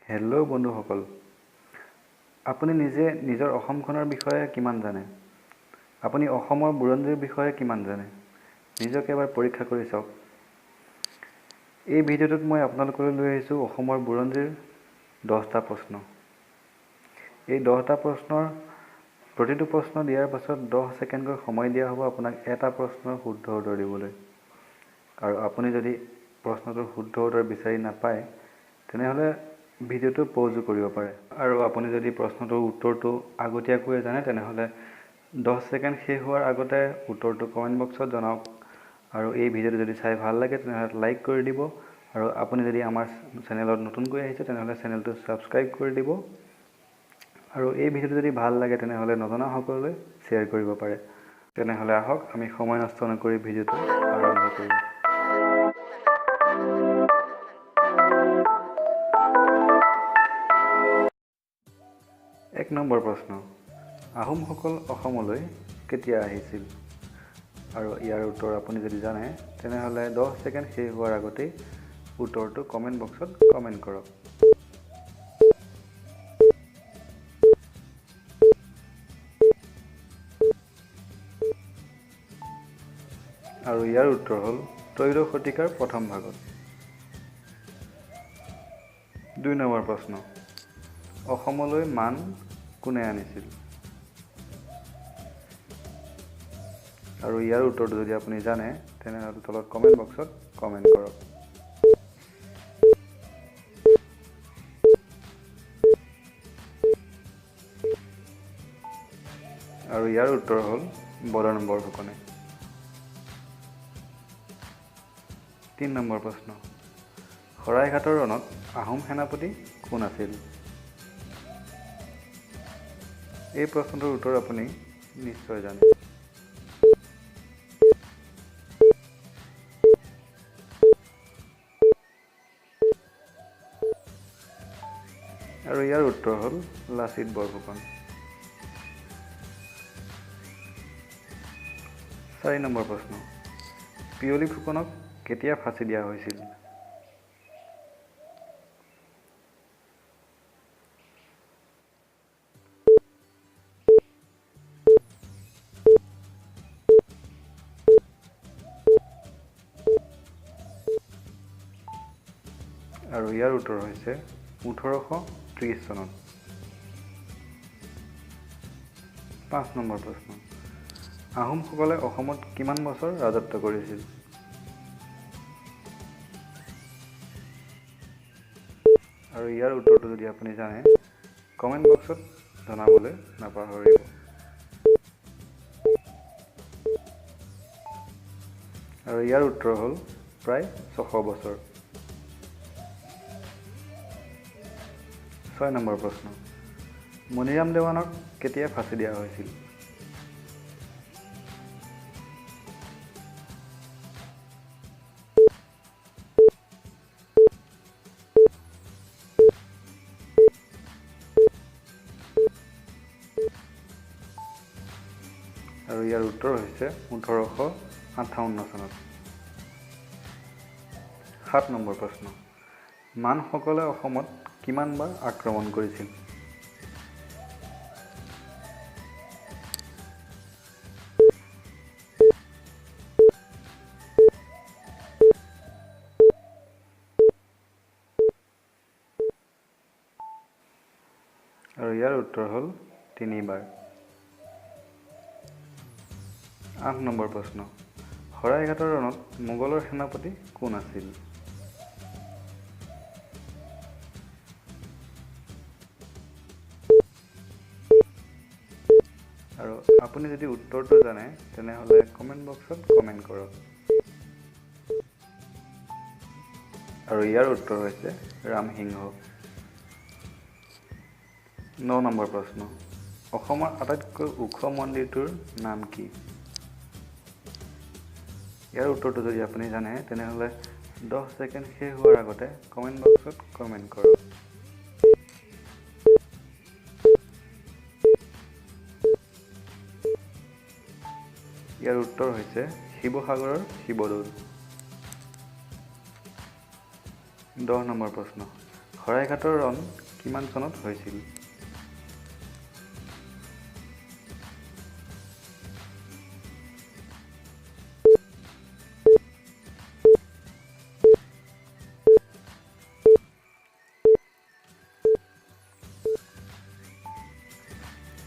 Hello' বন্ধুসকল, আপুনি নিজৰ অসমখনৰ বিষয়ে কিমান জানে? আপুনি অসমৰ বুৰঞ্জীৰ বিষয়ে কিমান জানে? নিজকে এবাৰ পৰীক্ষা কৰি চাওক। এই ভিডিঅ'টোত মই আপোনালোকলৈ লৈ আহিছোঁ অসমৰ বুৰঞ্জীৰ 10টা প্ৰশ্ন। এই 10টা প্ৰশ্নৰ প্ৰতিটো প্ৰশ্ন দিয়াৰ পাছত 10 ছেকেণ্ডকৈ সময় দিয়া হ'ব আপোনাক এটা প্ৰশ্নৰ শুদ্ধ উত্তৰ দিবলৈ। আৰু আপুনি যদি প্ৰশ্নটোৰ শুদ্ধ উত্তৰ বিচাৰি নাপায় তেনেহ'লে ভিডিঅ'টো পজো কৰিব পাৰে। আৰু আপুনি যদি প্ৰশ্নটোৰ উত্তৰটো আগতীয়াকৈ জানে তেনেহ'লে 10 ছেকেণ্ড শেষ হোৱাৰ আগতে উত্তৰটো কমেণ্ট বক্সত জনাওক। আৰু এই ভিডিঅ'টো যদি চাই ভাল লাগে তেনেহ'লে লাইক কৰি দিব। আৰু আপুনি যদি আমাৰ চেনেলত নতুনকৈ আহিছে তেনেহ'লে চেনেলটো ছাবস্ক্ৰাইব কৰি দিব। আৰু এই ভিডিঅ'টো যদি ভাল লাগে তেনেহ'লে নজনা সকলোলৈ শ্বেয়াৰ কৰিব পাৰে। তেনেহ'লে আহক আমি সময় নষ্ট নকৰি ভিডিঅ'টো আৰম্ভ কৰোঁ। এক নম্বৰ প্ৰশ্ন, আহোমসকল অসমলৈ কেতিয়া আহিছিল? আৰু ইয়াৰ উত্তৰ আপুনি যদি জানে তেনেহ'লে 10 ছেকেণ্ড শেষ হোৱাৰ আগতেই উত্তৰটো কমেণ্ট বক্সত কমেণ্ট কৰক। আৰু ইয়াৰ উত্তৰ হ'ল ত্ৰয়োদশ শতিকাৰ প্ৰথম ভাগত। 2 নম্বৰ প্ৰশ্ন, অসমলৈ মান কোনে আনিছিল? আৰু ইয়াৰ উত্তৰটো যদি আপুনি জানে তেনেহ'লে তলত কমেণ্ট বক্সত কমেণ্ট কৰক। আৰু ইয়াৰ উত্তৰ হ'ল বদন বৰফুকনে। 3 নম্বৰ প্ৰশ্ন, শৰাইঘাটৰ ৰণত আহোম সেনাপতি কোন আছিল? এই প্ৰশ্নটোৰ উত্তৰ আপুনি নিশ্চয় জানে। আৰু ইয়াৰ উত্তৰ হ'ল লাচিত বৰফুকন। 4 নম্বৰ প্ৰশ্ন, পিয়লি ফুকনক কেতিয়া ফাঁচি দিয়া হৈছিল? আৰু ইয়াৰ উত্তৰ হৈছে 1830 চনত। 5 নম্বৰ প্ৰশ্ন, আহোমসকলে অসমত কিমান বছৰ ৰাজত্ব কৰিছিল? আৰু ইয়াৰ উত্তৰটো যদি আপুনি জানে কমেণ্ট বক্সত জনাবলৈ নাপাহৰিব। আৰু ইয়াৰ উত্তৰ হ'ল প্ৰায় 600 বছৰ। 6 নম্বৰ প্ৰশ্ন, মণিৰাম দেৱানক কেতিয়া ফাঁচি দিয়া হৈছিল? আৰু ইয়াৰ উত্তৰ হৈছে 1858 চনত। 7 নম্বৰ প্ৰশ্ন, মানসকলে অসমত কিমানবাৰ আক্ৰমণ কৰিছিল? আৰু ইয়াৰ উত্তৰ হ'ল 3বাৰ। 8 নম্বৰ প্ৰশ্ন, শৰাইঘাটৰ ৰণত মোগলৰ সেনাপতি কোন আছিল? আৰু আপুনি যদি উত্তৰটো জানে তেনেহ'লে কমেণ্ট বক্সত কমেণ্ট কৰক। আৰু ইয়াৰ উত্তৰ হৈছে ৰামসিংহ। 9 নম্বৰ প্ৰশ্ন, অসমৰ আটাইতকৈ ওখ মন্দিৰটোৰ নাম কি? ইয়াৰ উত্তৰটো যদি আপুনি জানে তেনেহ'লে 10 ছেকেণ্ড শেষ হোৱাৰ আগতে কমেণ্ট বক্সত কমেণ্ট কৰক। ইয়াৰ উত্তৰ হৈছে শিৱসাগৰৰ শিৱদৌল। 10 নম্বৰ প্ৰশ্ন, শৰাইঘাটৰ ৰণ কিমান চনত হৈছিল?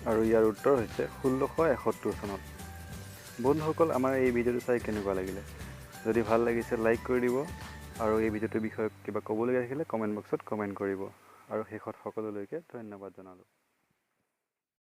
আৰু ইয়াৰ উত্তৰ হৈছে 1671 চনত। বন্ধুসকল, আমাৰ এই ভিডিঅ'টো চাই কেনেকুৱা লাগিলে? যদি ভাল লাগিছে লাইক কৰি দিব আৰু এই ভিডিঅ'টোৰ বিষয়ে কিবা ক'বলগীয়া থাকিলে কমেণ্ট বক্সত কমেণ্ট কৰিব। আৰু শেষত সকলোলৈকে ধন্যবাদ জনালোঁ।